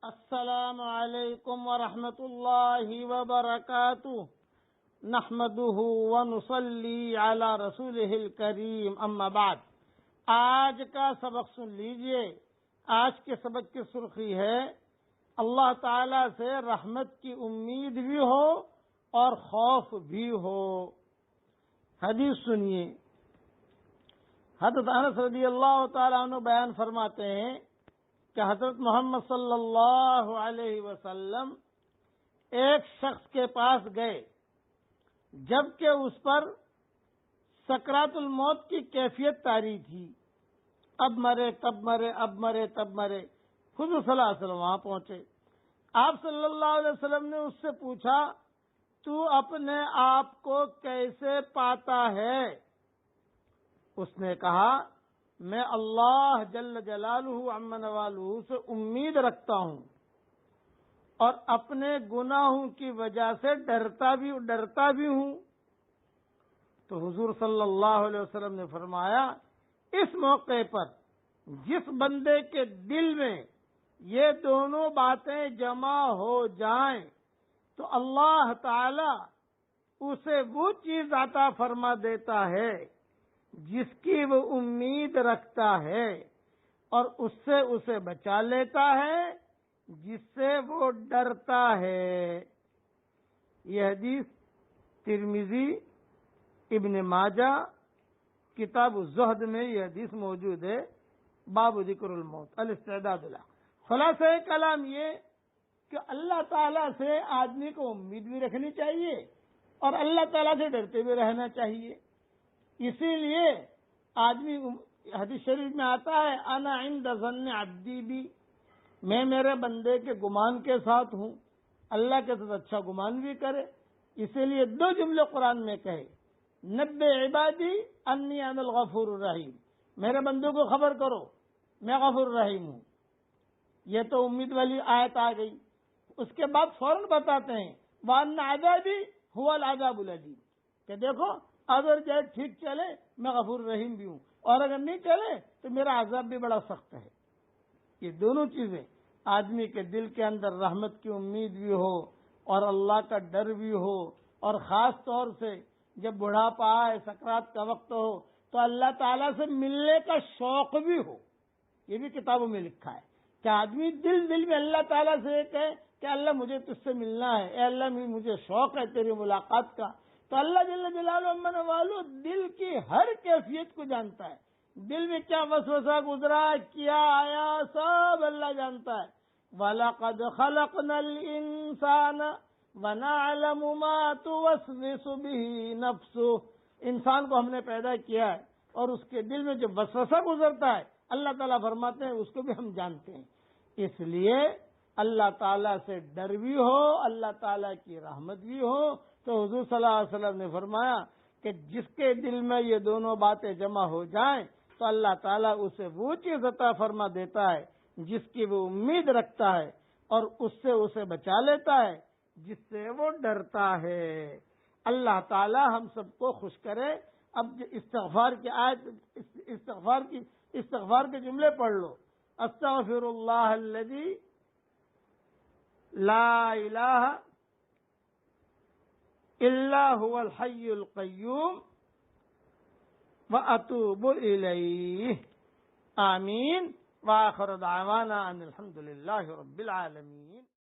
السلام علیکم ورحمۃ اللہ وبرکاتہ نحمده ونصلی علی رسولہ الکریم اما بعد۔ آج کا سبق سن لیجئے۔ آج کے سبق کی سرخی ہے اللہ تعالی سے رحمت کی امید بھی ہو اور خوف بھی ہو۔ حدیث سنیے۔ حضرت انس رضی اللہ تعالیٰ عنہ بیان فرماتے ہیں کہ حضرت محمد صلی اللہ علیہ وسلم ایک شخص کے پاس گئے جبکہ اس پر سکرات الموت کی کیفیت طاری تھی۔ اب مرے تب مرے، اب مرے تب مرے۔ حضور صلی اللہ علیہ وسلم وہاں پہنچے۔ آپ صلی اللہ علیہ وسلم نے اس سے پوچھا، تو اپنے آپ کو کیسے پاتا ہے؟ اس نے کہا، میں اللہ جل جلالہ عم نوالہ سے امید رکھتا ہوں اور اپنے گناہوں کی وجہ سے ڈرتا بھی ہوں۔ تو حضور صلی اللہ علیہ وسلم نے فرمایا، اس موقع پر جس بندے کے دل میں یہ دونوں باتیں جمع ہو جائیں تو اللہ تعالی اسے وہ چیز عطا فرما دیتا ہے جس کی وہ امید رکھتا ہے، اور اس سے اسے بچا لیتا ہے جس سے وہ ڈرتا ہے۔ یہ حدیث ترمذی، ابن ماجہ، کتاب الزہد میں یہ حدیث موجود ہے، باب ذکر الموت الاستعداد لہ۔ خلاصہ کلام یہ کہ اللہ تعالیٰ سے آدمی کو امید بھی رکھنی چاہیے اور اللہ تعالیٰ سے ڈرتے بھی رہنا چاہیے۔ اسی لیے آدمی، حدیث شریف میں آتا ہے، انا عند ظن عبدی بی، میں میرے بندے کے گمان کے ساتھ ہوں۔ اللہ کے ساتھ اچھا گمان بھی کرے۔ اسی لیے دو جملے قرآن میں کہے، نبئ عبادی انی انا الغفور الرحیم، میرے بندوں کو خبر کرو میں غفور الرحیم ہوں۔ یہ تو امید والی آیت آ گئی۔ اس کے بعد فوراً بتاتے ہیں، وَأَنَّ عَذَابِي هُوَ الْعَذَابُ الْأَلِيمُ، کہ دیکھو اگر جائے ٹھیک چلے میں غفور رحیم بھی ہوں، اور اگر نہیں چلے تو میرا عذاب بھی بڑا سخت ہے۔ یہ دونوں چیزیں آدمی کے دل کے اندر رحمت کی امید بھی ہو اور اللہ کا ڈر بھی ہو، اور خاص طور سے جب بڑھاپا آئے، سکرات کا وقت ہو، تو اللہ تعالیٰ سے ملنے کا شوق بھی ہو۔ یہ بھی کتابوں میں لکھا ہے کہ آدمی دل میں اللہ تعالیٰ سے کہے کہ اللہ مجھے تجھ سے ملنا ہے، اے اللہ مجھے شوق ہے تیری ملاقات کا۔ تو اللہ جل جلالہ عم نوالہ دل کی ہر کیفیت کو جانتا ہے۔ دل میں کیا وسوسہ گزرا، کیا آیا، سب اللہ جانتا ہے۔ وَلَقَدْ خَلَقْنَا الْإِنسَانَ وَنَعْلَمُ مَا تُوَسْوِسُ بِهِ نَفْسُهُ، انسان کو ہم نے پیدا کیا ہے اور اس کے دل میں جو وسوسہ گزرتا ہے اللہ تعالیٰ فرماتے ہیں اس کو بھی ہم جانتے ہیں۔ اس لیے اللہ تعالیٰ سے ڈر بھی ہو، اللہ تعالیٰ کی رحمت بھی ہو۔ تو حضور صلی اللہ علیہ وسلم نے فرمایا کہ جس کے دل میں یہ دونوں باتیں جمع ہو جائیں تو اللہ تعالیٰ اسے وہ چیز عطا فرما دیتا ہے جس کی وہ امید رکھتا ہے، اور اس سے اسے بچا لیتا ہے جس سے وہ ڈرتا ہے۔ اللہ تعالیٰ ہم سب کو خوش کرے۔ اب استغفار کی آیت، استغفار کے جملے پڑھ لو۔ استغفر اللہ الذی لا الہ الا هو الحی القیوم واتوب الیہ، آمین، وآخر دعوانا ان الحمد للہ رب العالمین۔